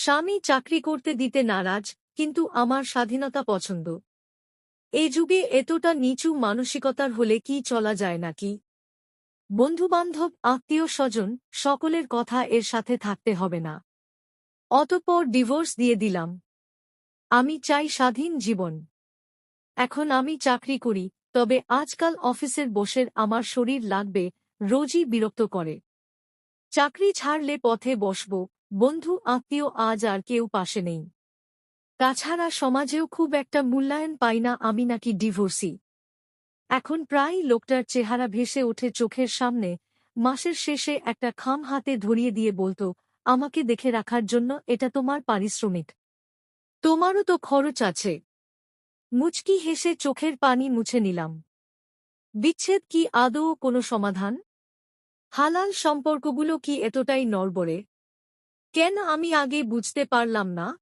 স্বামী চাকরি করতে দিতে নারাজ, কিন্তু আমার স্বাধীনতা পছন্দ। এ যুগে এতটা নিচু মানসিকতার হলে কি চলা যায় নাকি? বন্ধুবান্ধব, আত্মীয়-স্বজন সকলের কথা এর সাথে থাকতে হবে না। অতঃপর ডিভোর্স দিয়ে দিলাম। আমি চাই স্বাধীন জীবন। এখন আমি চাকরি করি, তবে আজকাল অফিসের বসের আমার শরীর লাগবে, রোজই বিরক্ত করে। চাকরি ছাড়লে পথে বসব, বন্ধু আত্মীয় আজ আর কেউ পাশে নেই। তাছাড়া সমাজেও খুব একটা মূল্যায়ন পাই না আমি নাকি ডিভোর্সি। এখন প্রায়ই লোকটার চেহারা ভেসে ওঠে চোখের সামনে, মাসের শেষে একটা খাম হাতে ধরিয়ে দিয়ে বলতো, আমাকে দেখে রাখার জন্য এটা তোমার পারিশ্রমিক। তোমারও তো খরচ আছে। মুচকি হেসে চোখের পানি মুছে নিলাম। বিচ্ছেদ কি আদৌ কোনো সমাধান? হালাল সম্পর্কগুলো কি এতটাই নড়বড়ে? কেন আমি আগে বুঝতে পারলাম না?